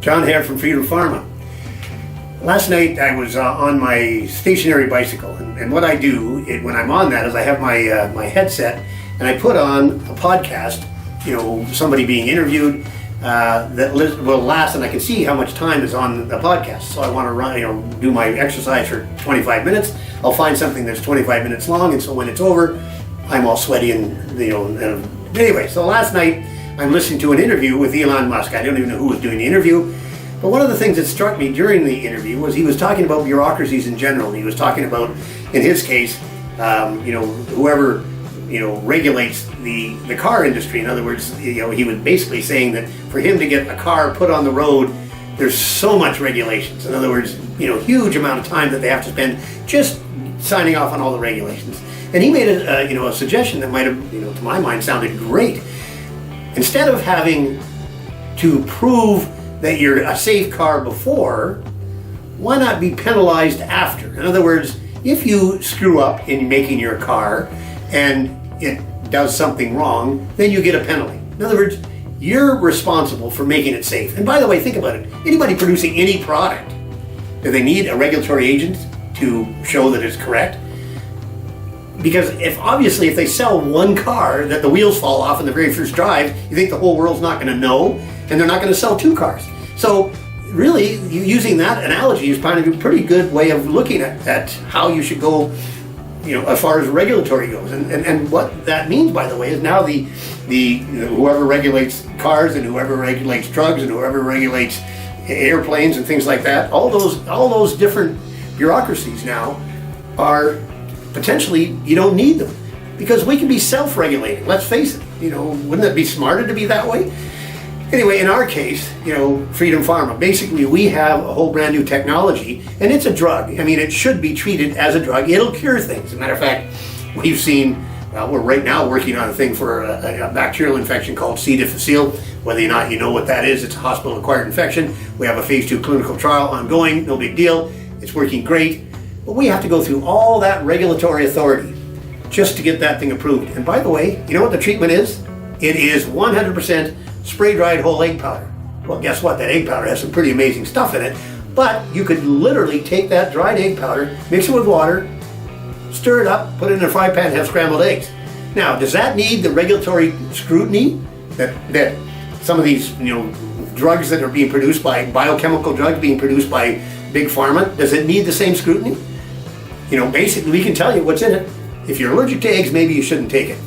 John here from Freedom Pharma. Last night I was on my stationary bicycle, and what I do when I'm on that is I have my headset and I put on a podcast, somebody being interviewed that will last, and I can see how much time is on the podcast. So I want to run, do my exercise for 25 minutes. I'll find something that's 25 minutes long, and so when it's over, I'm all sweaty and anyway. So last night I'm listening to an interview with Elon Musk. I don't even know who was doing the interview, but one of the things that struck me during the interview was he was talking about bureaucracies in general. He was talking about, in his case, whoever regulates the car industry. In other words, he was basically saying that for him to get a car put on the road, there's so much regulations. In other words, huge amount of time that they have to spend just signing off on all the regulations. And he made a suggestion that might have, to my mind, sounded great. Instead of having to prove that you're a safe car before, why not be penalized after? In other words, if you screw up in making your car and it does something wrong, then you get a penalty. In other words, you're responsible for making it safe. And by the way, think about it. Anybody producing any product, do they need a regulatory agent to show that it's correct? Because if they sell one car that the wheels fall off in the very first drive, you think the whole world's not going to know, and they're not going to sell two cars. So really, using that analogy is kind of a pretty good way of looking at how you should go, as far as regulatory goes. And what that means, by the way, is now the whoever regulates cars and whoever regulates drugs and whoever regulates airplanes and things like that, all those different bureaucracies now are potentially, you don't need them, because we can be self-regulating. Let's face it, wouldn't it be smarter to be that way? Anyway, in our case, Freedom Pharma, basically we have a whole brand new technology, and it's a drug. I mean, it should be treated as a drug. It'll cure things. As a matter of fact, we've seen, we're right now working on a thing for a bacterial infection called C. difficile. Whether or not you know what that is, it's a hospital-acquired infection. We have a phase 2 clinical trial ongoing, no big deal. It's working great. But we have to go through all that regulatory authority just to get that thing approved. And by the way, you know what the treatment is? It is 100% spray-dried whole egg powder. Well, guess what? That egg powder has some pretty amazing stuff in it. But you could literally take that dried egg powder, mix it with water, stir it up, put it in a fry pan, and have scrambled eggs. Now, does that need the regulatory scrutiny that some of these drugs that are being produced by biochemical drugs being produced by big pharma, does it need the same scrutiny? Basically we can tell you what's in it. If you're allergic to eggs, maybe you shouldn't take it.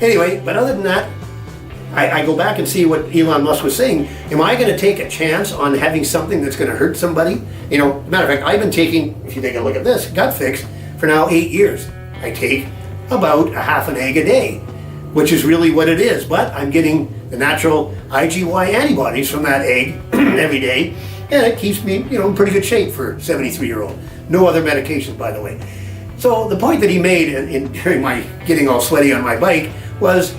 Anyway, but other than that, I go back and see what Elon Musk was saying. Am I going to take a chance on having something that's going to hurt somebody? Matter of fact, I've been taking, if you take a look at this, Gut Fix for now 8 years. I take about a half an egg a day, which is really what it is. But I'm getting the natural IgY antibodies from that egg every day, and it keeps me, in pretty good shape for a 73-year-old. No other medications, by the way. So the point that he made during my getting all sweaty on my bike was,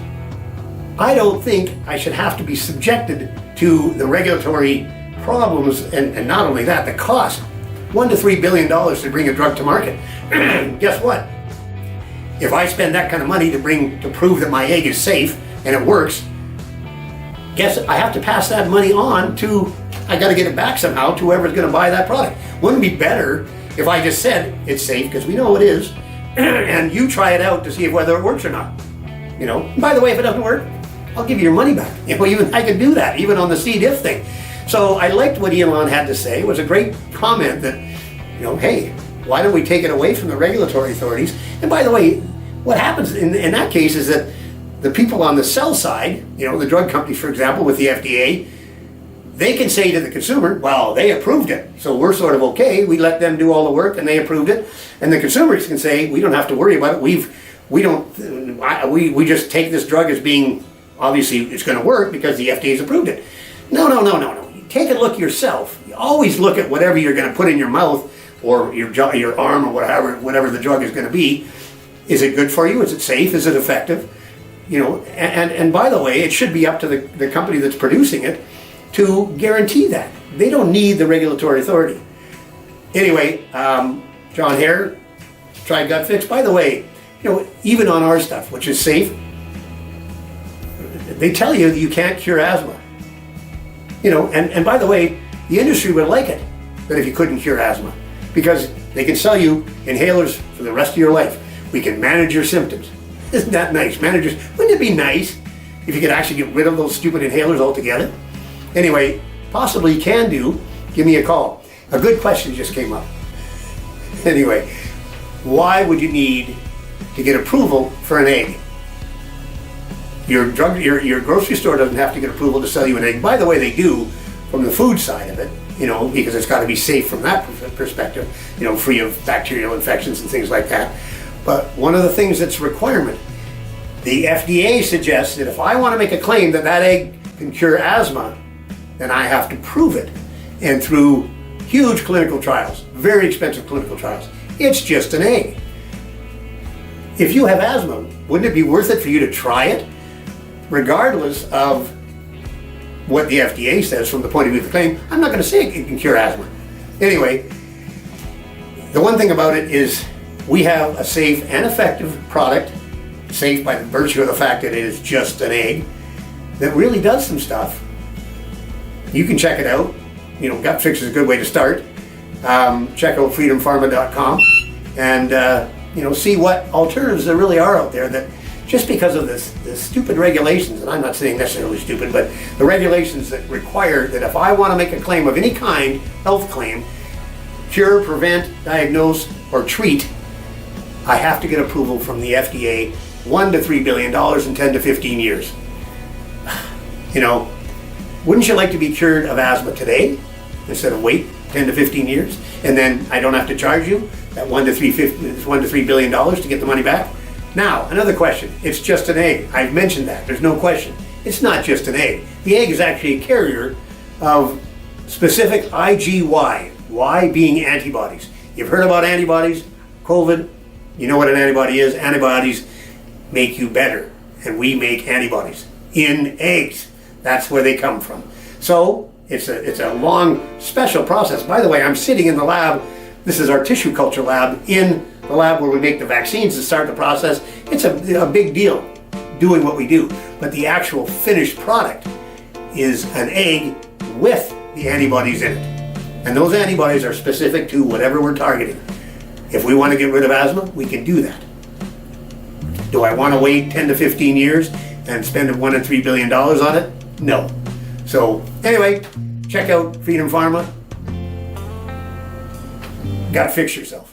I don't think I should have to be subjected to the regulatory problems, and not only that, the cost. $1 to $3 billion to bring a drug to market. Guess what? If I spend that kind of money to prove that my egg is safe and it works, guess I have to pass that money on to, I got to get it back somehow to whoever's going to buy that product. Wouldn't it be better if I just said it's safe, because we know it is, and you try it out to see whether it works or not? By the way, if it doesn't work, I'll give you your money back. Even I could do that, even on the C. diff thing. So I liked what Elon had to say. It was a great comment that, hey, why don't we take it away from the regulatory authorities? And by the way, what happens in that case is that the people on the sell side, the drug companies, for example, with the FDA, they can say to the consumer, well, they approved it, so we're sort of okay. We let them do all the work and they approved it. And the consumers can say, we don't have to worry about it. We just take this drug as being, obviously it's going to work because the FDA's approved it. No. Take a look yourself. You always look at whatever you're going to put in your mouth or your arm or whatever the drug is going to be. Is it good for you? Is it safe? Is it effective? And by the way, it should be up to the company that's producing it to guarantee that. They don't need the regulatory authority. Anyway, John here, try Gut Fix. By the way, even on our stuff, which is safe, they tell you that you can't cure asthma. And by the way, the industry would like it, that if you couldn't cure asthma, because they can sell you inhalers for the rest of your life. We can manage your symptoms. Isn't that nice? Managers, wouldn't it be nice if you could actually get rid of those stupid inhalers altogether? Anyway, possibly you can do. Give me a call. A good question just came up. Anyway, why would you need to get approval for an egg? Your grocery store doesn't have to get approval to sell you an egg. By the way, they do from the food side of it, because it's got to be safe from that perspective, free of bacterial infections and things like that. But one of the things that's a requirement, the FDA suggests that if I want to make a claim that that egg can cure asthma, then I have to prove it. And through huge clinical trials, very expensive clinical trials, it's just an egg. If you have asthma, wouldn't it be worth it for you to try it? Regardless of what the FDA says from the point of view of the claim, I'm not going to say it can cure asthma. Anyway, the one thing about it is we have a safe and effective product, safe by virtue of the fact that it is just an egg, that really does some stuff. You can check it out. Gut Fix is a good way to start. Check out freedompharma.com and see what alternatives there really are out there, that just because of this stupid regulations, and I'm not saying necessarily stupid, but the regulations that require that if I want to make a claim of any kind, health claim, cure, prevent, diagnose, or treat, I have to get approval from the FDA, $1 to $3 billion in 10 to 15 years. Wouldn't you like to be cured of asthma today instead of wait 10 to 15 years? And then I don't have to charge you that $1 to $3 billion to get the money back? Now, another question. It's just an egg. I've mentioned that. There's no question. It's not just an egg. The egg is actually a carrier of specific IgY. Y being antibodies. You've heard about antibodies, COVID. You know what an antibody is. Antibodies make you better. And we make antibodies in eggs. That's where they come from. So it's a long, special process. By the way, I'm sitting in the lab. This is our tissue culture lab, in the lab where we make the vaccines to start the process. It's a big deal doing what we do. But the actual finished product is an egg with the antibodies in it. And those antibodies are specific to whatever we're targeting. If we want to get rid of asthma, we can do that. Do I want to wait 10 to 15 years and spend $1 to $3 billion on it? No. So anyway, check out Freedom Pharma. Gotta fix yourself.